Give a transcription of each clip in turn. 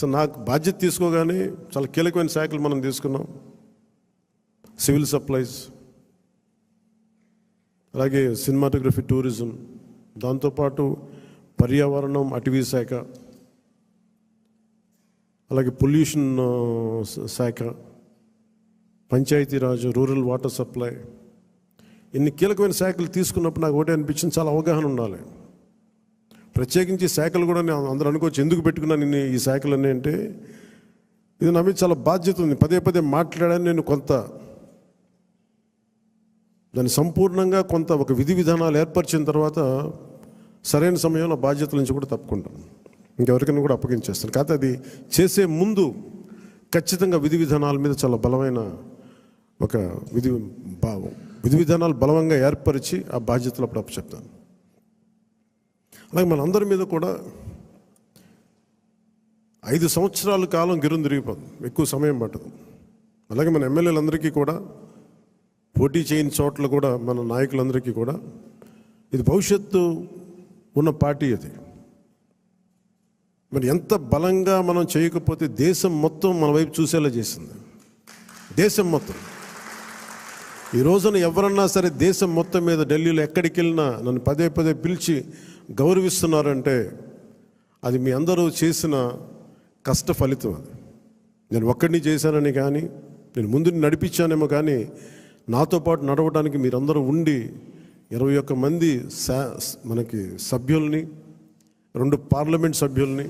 So నాకు బాధ్యత తీసుకోగానే చాలా కీలకమైన శాఖలు మనం తీసుకున్నాం. సివిల్ సప్లైస్, అలాగే సినిమాటోగ్రఫీ, టూరిజం, దాంతోపాటు పర్యావరణం, అటవీ శాఖ, అలాగే పొల్యూషన్ శాఖ, పంచాయతీరాజ్, రూరల్ వాటర్ సప్లై, ఇన్ని కీలకమైన శాఖలు తీసుకున్నప్పుడు నాకు ఒకటే అనిపించింది, చాలా అవగాహన ఉండాలి. ప్రత్యేకించి శాఖలు కూడా నేను అందరూ అనుకోవచ్చు ఎందుకు పెట్టుకున్నాను నేను ఈ శాఖలన్నీ అంటే, ఇది నా మీద చాలా బాధ్యత ఉంది. పదే పదే మాట్లాడాను నేను. కొంత దాన్ని సంపూర్ణంగా కొంత ఒక విధి విధానాలు ఏర్పరిచిన తర్వాత సరైన సమయంలో బాధ్యతల నుంచి కూడా తప్పుకుంటాను, ఇంకెవరికైనా కూడా అప్పగించేస్తాను. కాకపోతే అది చేసే ముందు ఖచ్చితంగా విధి విధానాల మీద చాలా బలమైన ఒక విధి విధానాలు బలంగా ఏర్పరిచి ఆ బాధ్యతలు అప్పుడు అప్పచెప్తాను. అలాగే మనందరి మీద కూడా 5 సంవత్సరాల కాలం గిరుని తిరిగిపోతుంది, ఎక్కువ సమయం పట్టదు. అలాగే మన ఎమ్మెల్యేలందరికీ కూడా, పోటీ చేయని చోట్ల కూడా మన నాయకులందరికీ కూడా ఇది భవిష్యత్తు ఉన్న పార్టీ. అది మరి ఎంత బలంగా మనం చేయకపోతే దేశం మొత్తం మన వైపు చూసేలా చేసింది. దేశం మొత్తం ఈ రోజున ఎవరన్నా సరే దేశం మొత్తం మీద ఢిల్లీలో ఎక్కడికి వెళ్ళినా నన్ను పదే పదే పిలిచి గౌరవిస్తున్నారంటే అది మీ అందరూ చేసిన కష్ట ఫలితం. అది నేను ఒక్కడిని చేశానని కానీ, నేను ముందు నడిపించానేమో కానీ, నాతో పాటు నడవడానికి మీరందరూ ఉండి 21 మంది మనకి సభ్యుల్ని, 2 పార్లమెంట్ సభ్యుల్ని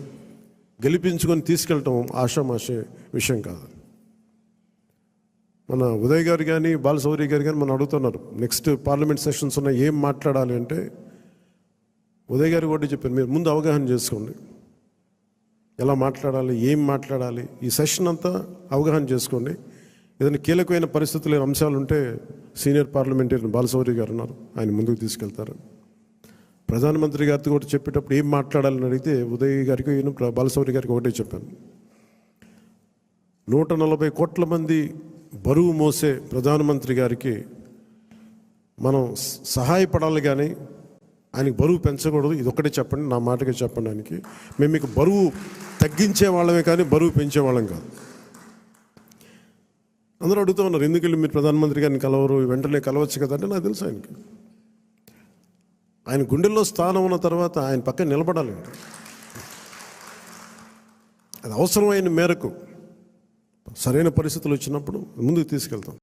గెలిపించుకొని తీసుకెళ్ళటం ఆషామాషే విషయం కాదు. మన ఉదయ్ గారు కానీ, బాలశౌరి గారు కానీ మనం అడుగుతున్నారు నెక్స్ట్ పార్లమెంట్ సెషన్స్ ఉన్నాయి ఏం మాట్లాడాలి అంటే, ఉదయ్ గారు కూడా చెప్పారు మీరు ముందు అవగాహన చేసుకోండి, ఎలా మాట్లాడాలి, ఏం మాట్లాడాలి, ఈ సెషన్ అంతా అవగాహన చేసుకోండి. ఏదైనా కీలకమైన పరిస్థితులు, అంశాలు ఉంటే సీనియర్ పార్లమెంటేరియన్ బాలశౌరి గారు ఉన్నారు, ఆయన ముందుకు తీసుకెళ్తారు. ప్రధానమంత్రి గారితో కూడా చెప్పేటప్పుడు ఏం మాట్లాడాలని అడిగితే ఉదయ్ గారికి, బాలశౌరి గారికి ఒకటే చెప్పాను, 140 కోట్ల మంది బరువు మోసే ప్రధానమంత్రి గారికి మనం సహాయపడాలి కానీ ఆయనకి బరువు పెంచకూడదు. ఇది ఒక్కటే చెప్పండి, నా మాటగా చెప్పండి ఆయనకి. మేము మీకు బరువు తగ్గించే వాళ్ళమే కానీ బరువు పెంచే వాళ్ళం కాదు. అందరూ అడుగుతూ ఉన్నారు ఎందుకు వెళ్ళి మీరు ప్రధానమంత్రి గారిని కలవరు, వెంటనే కలవచ్చు కదా అంటే, నాకు తెలుసు ఆయనకి ఆయన గుండెల్లో స్థానం ఉన్న తర్వాత ఆయన పక్కన నిలబడాలండి. అది అవసరమైన మేరకు సరైన పరిస్థితులు వచ్చినప్పుడు ముందుకు తీసుకెళ్తాం.